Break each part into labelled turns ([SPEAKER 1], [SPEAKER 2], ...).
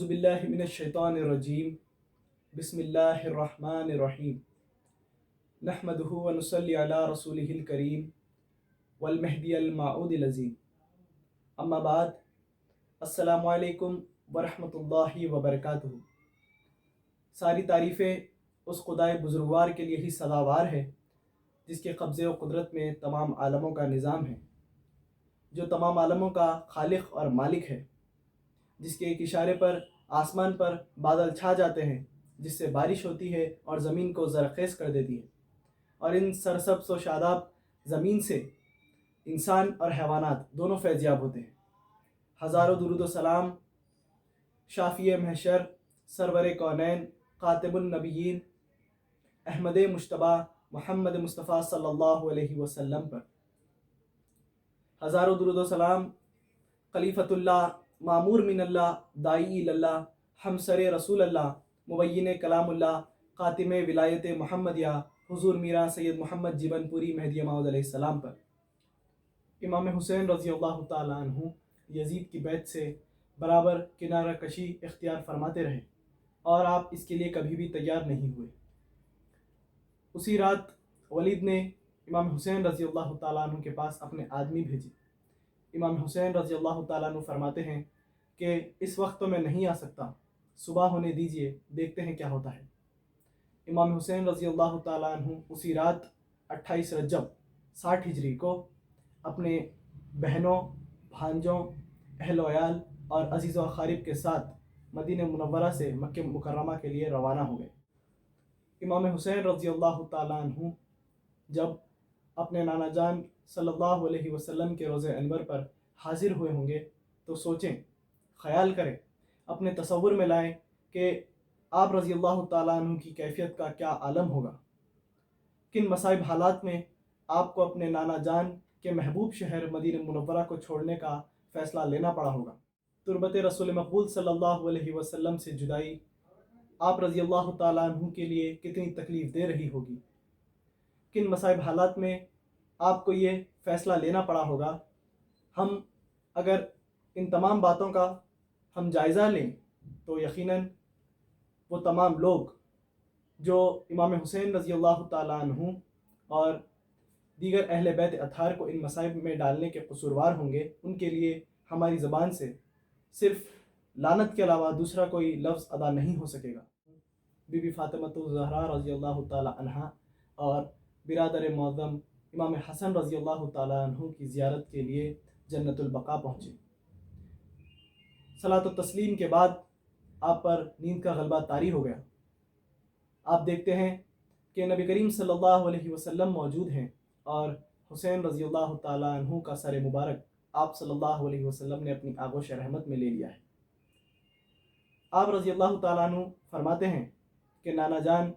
[SPEAKER 1] اعوذ باللہ من الشیطان الرجیم بسم اللہ الرحمن الرحیم نحمدہ ونصلی علی رسولہ الکریم والمہدی الموعود العظیم اما بعد السلام علیکم ورحمۃ اللہ وبرکاتہ۔ ساری تعریفیں اس خدائے بزرگوار کے لیے ہی سزاوار ہے جس کے قبضے و قدرت میں تمام عالموں کا نظام ہے، جو تمام عالموں کا خالق اور مالک ہے، جس کے ایک اشارے پر آسمان پر بادل چھا جاتے ہیں، جس سے بارش ہوتی ہے اور زمین کو زرخیز کر دیتی ہے، اور ان سرسبز و شاداب زمین سے انسان اور حیوانات دونوں فیض یاب ہوتے ہیں۔ ہزاروں درود و سلام شافی محشر سرور کونین خاتم النبیین احمد مجتبیٰ محمد مصطفیٰ صلی اللہ علیہ وسلم پر، ہزاروں درود و سلام خلیفۃ اللہ معمور من اللہ داعی اللہ ہمسر رسول اللہ مبین کلام اللہ خاتم ولایت محمدیہ حضور میرا سید محمد جیون پوری مہدی موعود علیہ السلام پر۔ امام حسین رضی اللہ تعالیٰ عنہ یزید کی بیعت سے برابر کنارہ کشی اختیار فرماتے رہے اور آپ اس کے لیے کبھی بھی تیار نہیں ہوئے۔ اسی رات ولید نے امام حسین رضی اللہ تعالیٰ عنہ کے پاس اپنے آدمی بھیجے۔ امام حسین رضی اللہ تعالیٰ عنہ فرماتے ہیں کہ اس وقت تو میں نہیں آ سکتا، صبح ہونے دیجئے، دیکھتے ہیں کیا ہوتا ہے۔ امام حسین رضی اللہ تعالیٰ عنہ اسی رات 28 رجب 60 ہجری کو اپنے بہنوں، بھانجوں، اہل و عیال اور عزیز و اقارب کے ساتھ مدینہ منورہ سے مکہ مکرمہ کے لیے روانہ ہو گئے۔ امام حسین رضی اللہ تعالیٰ عنہ جب اپنے نانا جان صلی اللہ علیہ وسلم کے روضہ انور پر حاضر ہوئے ہوں گے تو سوچیں، خیال کریں، اپنے تصور میں لائیں کہ آپ رضی اللہ تعالیٰ عنہ کی کیفیت کا کیا عالم ہوگا، کن مصائب حالات میں آپ کو اپنے نانا جان کے محبوب شہر مدینہ منورہ کو چھوڑنے کا فیصلہ لینا پڑا ہوگا۔ تربت رسول مقبول صلی اللہ علیہ وسلم سے جدائی آپ رضی اللہ تعالیٰ عنہ کے لیے کتنی تکلیف دے رہی ہوگی، کن مصائب حالات میں آپ کو یہ فیصلہ لینا پڑا ہوگا۔ ہم اگر ان تمام باتوں کا ہم جائزہ لیں تو یقیناً وہ تمام لوگ جو امام حسین رضی اللہ تعالیٰ عنہ اور دیگر اہل بیت اطہار کو ان مصائب میں ڈالنے کے قصوروار ہوں گے، ان کے لیے ہماری زبان سے صرف لعنت کے علاوہ دوسرا کوئی لفظ ادا نہیں ہو سکے گا۔ بی بی فاطمۃ الزہرا رضی اللہ تعالیٰ عنہا اور برادر معظم امام حسن رضی اللہ تعالیٰ عنہ کی زیارت کے لیے جنت البقاء پہنچے۔ صلاۃ و تسلیم کے بعد آپ پر نیند کا غلبہ طاری ہو گیا۔ آپ دیکھتے ہیں کہ نبی کریم صلی اللہ علیہ وسلم موجود ہیں اور حسین رضی اللہ تعالیٰ عنہ کا سر مبارک آپ صلی اللہ علیہ وسلم نے اپنی آغوش رحمت میں لے لیا ہے۔ آپ رضی اللہ تعالیٰ عنہ فرماتے ہیں کہ نانا جان،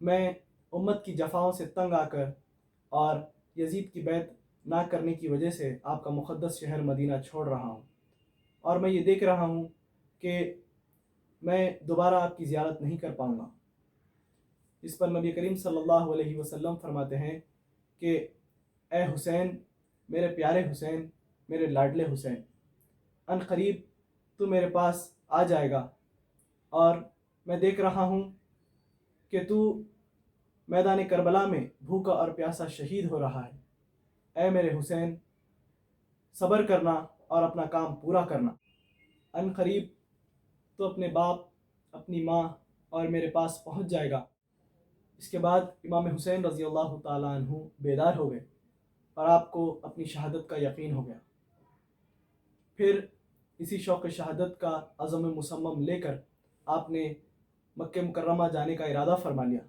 [SPEAKER 1] میں امت کی جفاؤں سے تنگ آ کر اور یزید کی بیعت نہ کرنے کی وجہ سے آپ کا مقدس شہر مدینہ چھوڑ رہا ہوں، اور میں یہ دیکھ رہا ہوں کہ میں دوبارہ آپ کی زیارت نہیں کر پاؤں گا۔ اس پر نبی کریم صلی اللہ علیہ وسلم فرماتے ہیں کہ اے حسین، میرے پیارے حسین، میرے لاڈلے حسین، ان قریب تو میرے پاس آ جائے گا، اور میں دیکھ رہا ہوں کہ تو میدان کربلا میں بھوکا اور پیاسا شہید ہو رہا ہے۔ اے میرے حسین، صبر کرنا اور اپنا کام پورا کرنا، ان قریب تو اپنے باپ، اپنی ماں اور میرے پاس پہنچ جائے گا۔ اس کے بعد امام حسین رضی اللہ تعالیٰ عنہ بیدار ہو گئے اور آپ کو اپنی شہادت کا یقین ہو گیا۔ پھر اسی شوق شہادت کا عزم مصمم لے کر آپ نے مکہ مکرمہ جانے کا ارادہ فرما لیا۔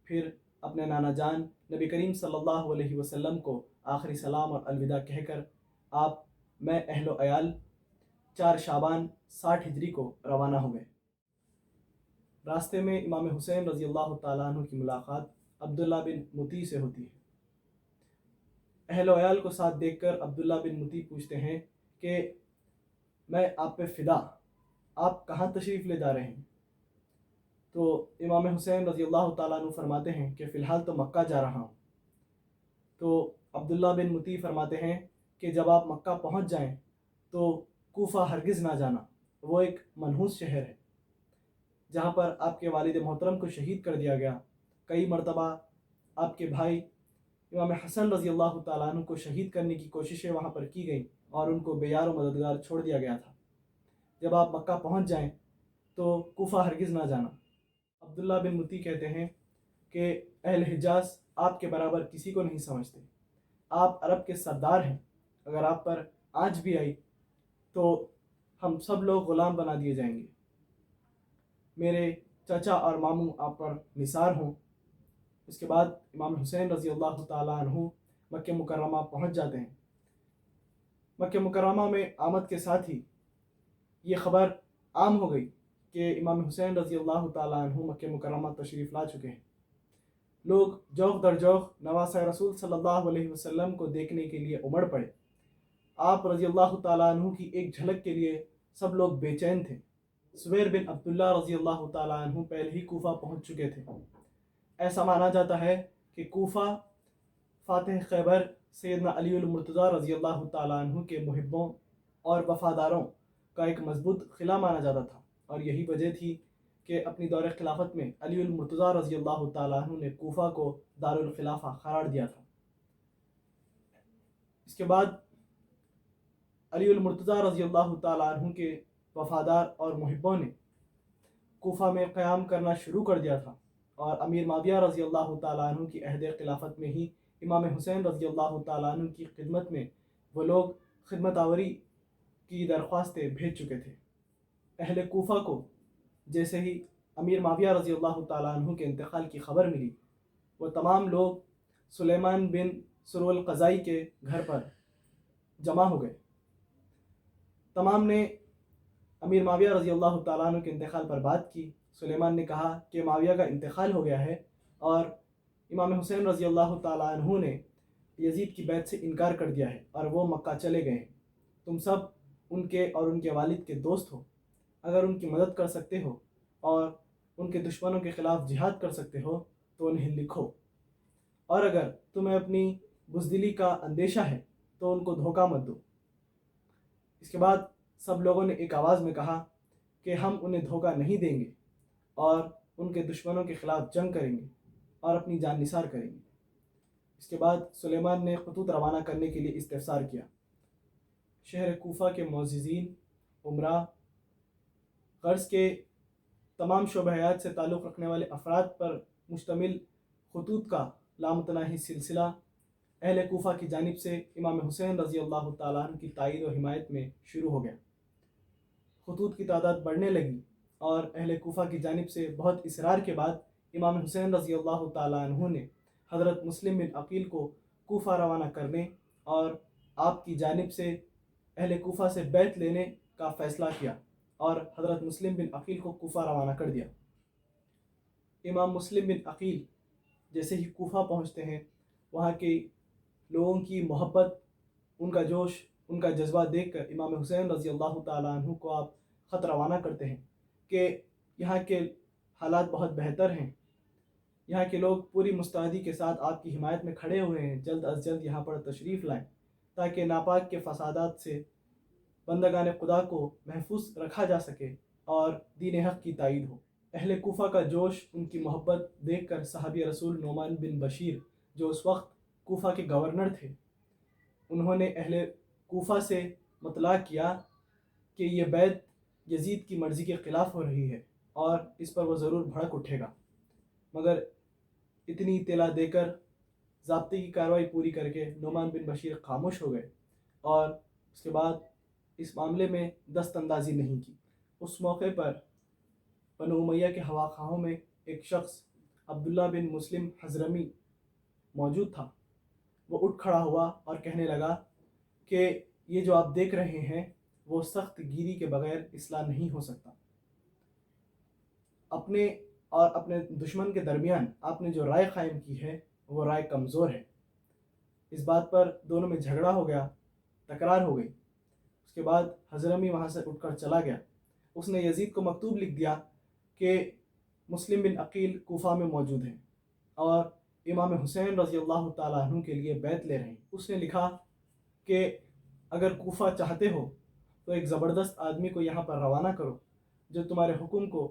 [SPEAKER 1] پھر اپنے نانا جان نبی کریم صلی اللہ علیہ وسلم کو آخری سلام اور الوداع کہہ کر آپ، میں اہل و عیال 4 شعبان 60 ہجری کو روانہ ہو گئے۔ راستے میں امام حسین رضی اللہ تعالیٰ عنہ کی ملاقات عبداللہ بن مطیع سے ہوتی ہے۔ اہل و عیال کو ساتھ دیکھ کر عبداللہ بن مطیع پوچھتے ہیں کہ میں آپ پہ فدا، آپ کہاں تشریف لے جا رہے ہیں؟ تو امام حسین رضی اللہ تعالیٰ عنہ فرماتے ہیں کہ فی الحال تو مکہ جا رہا ہوں۔ تو عبداللہ بن مطیع فرماتے ہیں کہ جب آپ مکہ پہنچ جائیں تو کوفہ ہرگز نہ جانا، وہ ایک منحوس شہر ہے، جہاں پر آپ کے والد محترم کو شہید کر دیا گیا۔ کئی مرتبہ آپ کے بھائی امام حسن رضی اللہ تعالیٰ عنہ کو شہید کرنے کی کوششیں وہاں پر کی گئیں اور ان کو بے یار و مددگار چھوڑ دیا گیا تھا۔ جب آپ مکہ پہنچ جائیں تو کوفہ ہرگز نہ جانا۔ عبداللہ بن متی کہتے ہیں کہ اہل حجاز آپ کے برابر کسی کو نہیں سمجھتے، آپ عرب کے سردار ہیں، اگر آپ پر آنچ بھی آئی تو ہم سب لوگ غلام بنا دیے جائیں گے۔ میرے چچا اور ماموں آپ پر نثار ہوں۔ اس کے بعد امام حسین رضی اللہ تعالیٰ عنہ مکہ مکرمہ پہنچ جاتے ہیں۔ مکہ مکرمہ میں آمد کے ساتھ ہی یہ خبر عام ہو گئی کہ امام حسین رضی اللہ تعالیٰ عنہ مکہ مکرمہ تشریف لا چکے ہیں۔ لوگ جوق در جوق نواسہ رسول صلی اللہ علیہ وسلم کو دیکھنے کے لیے امڑ پڑے۔ آپ رضی اللہ تعالیٰ عنہ کی ایک جھلک کے لیے سب لوگ بے چین تھے۔ زبیر بن عبداللہ رضی اللہ تعالیٰ عنہ پہلے ہی کوفہ پہنچ چکے تھے۔ ایسا مانا جاتا ہے کہ کوفہ فاتح خیبر سیدنا علی المرتضیٰ رضی اللہ تعالیٰ عنہ کے محبوں اور وفاداروں کا ایک مضبوط قلعہ مانا جاتا تھا، اور یہی وجہ تھی کہ اپنی دور خلافت میں علی المرتضیٰ رضی اللہ تعالیٰ عنہ نے کوفہ کو دارالخلافہ قرار دیا تھا۔ اس کے بعد علی المرتضیٰ رضی اللہ تعالیٰ عنہ کے وفادار اور محبوں نے کوفہ میں قیام کرنا شروع کر دیا تھا، اور امیر معاویہ رضی اللہ تعالیٰ عنہ کی عہد خلافت میں ہی امام حسین رضی اللہ تعالیٰ عنہ کی خدمت میں وہ لوگ خدمت آوری کی درخواستیں بھیج چکے تھے۔ اہل کوفہ کو جیسے ہی امیر معاویہ رضی اللہ تعالیٰ عنہ کے انتقال کی خبر ملی، وہ تمام لوگ سلیمان بن سرو القضائی کے گھر پر جمع ہو گئے۔ تمام نے امیر معاویہ رضی اللہ تعالیٰ عنہ کے انتقال پر بات کی۔ سلیمان نے کہا کہ معاویہ کا انتقال ہو گیا ہے اور امام حسین رضی اللہ تعالیٰ عنہ نے یزید کی بیعت سے انکار کر دیا ہے اور وہ مکہ چلے گئے ہیں۔ تم سب ان کے اور ان کے والد کے دوست ہو، اگر ان کی مدد کر سکتے ہو اور ان کے دشمنوں کے خلاف جہاد کر سکتے ہو تو انہیں لکھو، اور اگر تمہیں اپنی بزدلی کا اندیشہ ہے تو ان کو دھوکہ مت دو۔ اس کے بعد سب لوگوں نے ایک آواز میں کہا کہ ہم انہیں دھوکہ نہیں دیں گے اور ان کے دشمنوں کے خلاف جنگ کریں گے اور اپنی جان نثار کریں گے۔ اس کے بعد سلیمان نے خطوط روانہ کرنے کے لیے استفسار کیا۔ شہر کوفہ کے معززین، امراء، غرض کے تمام شعبہ حیات سے تعلق رکھنے والے افراد پر مشتمل خطوط کا لامتناہی سلسلہ اہل کوفہ کی جانب سے امام حسین رضی اللہ تعالیٰ عنہ کی تائید و حمایت میں شروع ہو گیا۔ خطوط کی تعداد بڑھنے لگی اور اہل کوفہ کی جانب سے بہت اصرار کے بعد امام حسین رضی اللہ تعالیٰ عنہ نے حضرت مسلم بن عقیل کو کوفہ روانہ کرنے اور آپ کی جانب سے اہل کوفہ سے بیعت لینے کا فیصلہ کیا اور حضرت مسلم بن عقیل کو کوفہ روانہ کر دیا۔ امام مسلم بن عقیل جیسے ہی کوفہ پہنچتے ہیں، وہاں کے لوگوں کی محبت، ان کا جوش، ان کا جذبہ دیکھ کر امام حسین رضی اللہ تعالیٰ عنہ کو آپ خط روانہ کرتے ہیں کہ یہاں کے حالات بہت بہتر ہیں، یہاں کے لوگ پوری مستعدی کے ساتھ آپ کی حمایت میں کھڑے ہوئے ہیں، جلد از جلد یہاں پر تشریف لائیں تاکہ ناپاک کے فسادات سے بندگان خدا کو محفوظ رکھا جا سکے اور دین حق کی تائید ہو۔ اہل کوفہ کا جوش، ان کی محبت دیکھ کر صحابی رسول نعمان بن بشیر جو اس وقت کوفہ کے گورنر تھے، انہوں نے اہل کوفہ سے مطلع کیا کہ یہ بیعت یزید کی مرضی کے خلاف ہو رہی ہے اور اس پر وہ ضرور بھڑک اٹھے گا، مگر اتنی اطلاع دے کر ضابطے کی کارروائی پوری کر کے نعمان بن بشیر خاموش ہو گئے اور اس کے بعد اس معاملے میں دست اندازی نہیں کی۔ اس موقع پر بنو امیہ کے ہوا خواہوں میں ایک شخص عبداللہ بن مسلم حضرمی موجود تھا۔ وہ اٹھ کھڑا ہوا اور کہنے لگا کہ یہ جو آپ دیکھ رہے ہیں وہ سخت گیری کے بغیر اصلاح نہیں ہو سکتا۔ اپنے اور اپنے دشمن کے درمیان آپ نے جو رائے قائم کی ہے وہ رائے کمزور ہے۔ اس بات پر دونوں میں جھگڑا ہو گیا، تکرار ہو گئی۔ اس کے بعد حضرمی وہاں سے اٹھ کر چلا گیا۔ اس نے یزید کو مکتوب لکھ دیا کہ مسلم بن عقیل کوفہ میں موجود ہیں اور امام حسین رضی اللہ تعالیٰ عنہ کے لیے بیعت لے رہے ہیں۔ اس نے لکھا کہ اگر کوفہ چاہتے ہو تو ایک زبردست آدمی کو یہاں پر روانہ کرو جو تمہارے حکم کو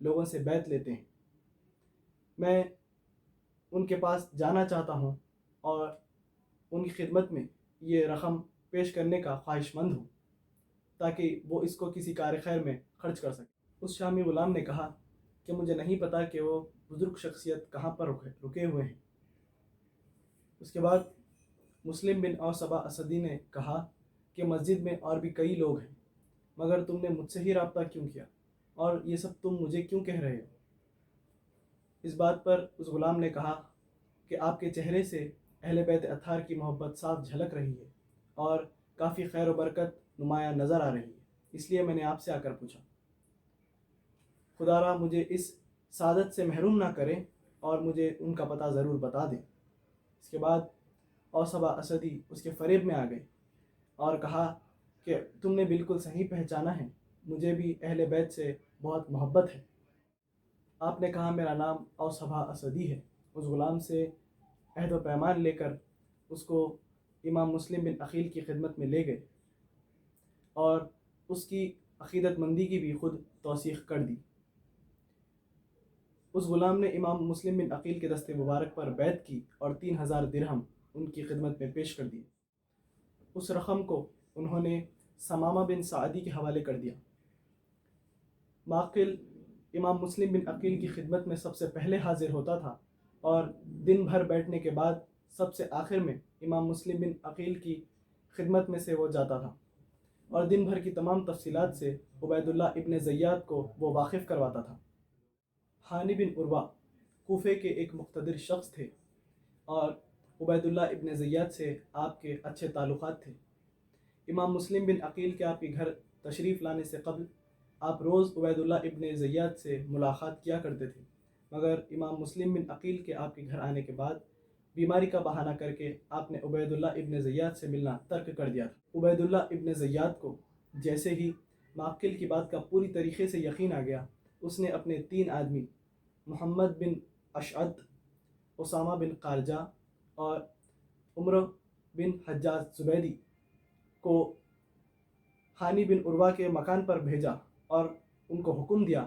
[SPEAKER 1] لوگوں سے بیعت لیتے ہیں۔ میں ان کے پاس جانا چاہتا ہوں اور ان کی خدمت میں یہ رقم پیش کرنے کا خواہش مند ہوں تاکہ وہ اس کو کسی کار خیر میں خرچ کر سکے۔ اس شامی غلام نے کہا کہ مجھے نہیں پتا کہ وہ بزرگ شخصیت کہاں پر رکے ہوئے ہیں۔ اس کے بعد مسلم بن اوسبا اسدی نے کہا کہ مسجد میں اور بھی کئی لوگ ہیں، مگر تم نے مجھ سے ہی رابطہ کیوں کیا اور یہ سب تم مجھے کیوں کہہ رہے ہو؟ اس بات پر اس غلام نے کہا کہ آپ کے چہرے سے اہل بیت اطہار کی محبت صاف جھلک رہی ہے اور کافی خیر و برکت نمایاں نظر آ رہی ہے، اس لیے میں نے آپ سے آ کر پوچھا۔ خدا را مجھے اس سعادت سے محروم نہ کرے اور مجھے ان کا پتہ ضرور بتا دیں۔ اس کے بعد اوسبا اسدی اس کے فریب میں آ گئے اور کہا کہ تم نے بالکل صحیح پہچانا ہے، مجھے بھی اہل بیت سے بہت محبت ہے۔ آپ نے کہا میرا نام اوسبا اسدی ہے۔ اس غلام سے عہد و پیمان لے کر اس کو امام مسلم بن عقیل کی خدمت میں لے گئے اور اس کی عقیدت مندی کی بھی خود توثیق کر دی۔ اس غلام نے امام مسلم بن عقیل کے دست مبارک پر بیعت کی اور 3000 درہم ان کی خدمت میں پیش کر دیے۔ اس رقم کو انہوں نے ثمامہ بن سعدی کے حوالے کر دیا۔ معقل امام مسلم بن عقیل کی خدمت میں سب سے پہلے حاضر ہوتا تھا اور دن بھر بیٹھنے کے بعد سب سے آخر میں امام مسلم بن عقیل کی خدمت میں سے وہ جاتا تھا اور دن بھر کی تمام تفصیلات سے عبید اللہ ابن زیاد کو وہ واقف کرواتا تھا۔ ہانی بن عروہ کوفے کے ایک مقتدر شخص تھے اور عبید اللہ ابن زیاد سے آپ کے اچھے تعلقات تھے۔ امام مسلم بن عقیل کے آپ کے گھر تشریف لانے سے قبل آپ روز عبید اللہ ابن زیاد سے ملاقات کیا کرتے تھے، مگر امام مسلم بن عقیل کے آپ کے گھر آنے کے بعد بیماری کا بہانہ کر کے آپ نے عبید اللہ ابن زیاد سے ملنا ترک کر دیا تھا۔ عبید اللہ ابن زیاد کو جیسے ہی معقل کی بات کا پوری طریقے سے یقین آ گیا، اس نے اپنے 3 آدمی محمد بن اشعث، اسامہ بن خارجہ اور عمر بن حجاج زبیدی کو ہانی بن عروہ کے مکان پر بھیجا اور ان کو حکم دیا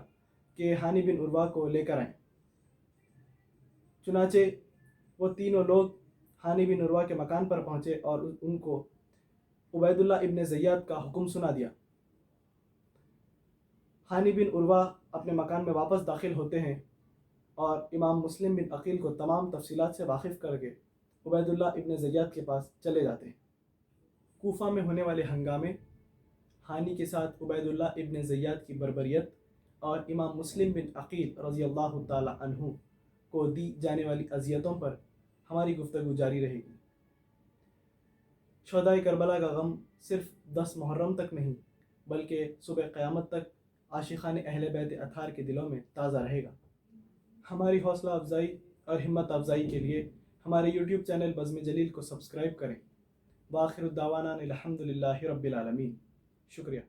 [SPEAKER 1] کہ ہانی بن عروہ کو لے کر آئیں۔ چنانچہ وہ تینوں لوگ ہانی بن عروہ کے مکان پر پہنچے اور ان کو عبید اللہ ابن زیاد کا حکم سنا دیا۔ ہانی بن عروہ اپنے مکان میں واپس داخل ہوتے ہیں اور امام مسلم بن عقیل کو تمام تفصیلات سے واقف کر کے عبید اللہ ابن زیاد کے پاس چلے جاتے ہیں۔ کوفہ میں ہونے والے ہنگامے، ہانی کے ساتھ عبید اللہ ابن زیاد کی بربریت اور امام مسلم بن عقیل رضی اللہ تعالی عنہ کو دی جانے والی اذیتوں پر ہماری گفتگو جاری رہے گی۔ شہدائے کربلا کا غم صرف 10 محرم تک نہیں بلکہ صبح قیامت تک عاشقان اہل بیت اطہار کے دلوں میں تازہ رہے گا۔ ہماری حوصلہ افزائی اور ہمت افزائی کے لیے ہمارے یوٹیوب چینل بزم جلیل کو سبسکرائب کریں۔ وآخر الدعوانا الحمدللہ رب العالمین۔ شکریہ۔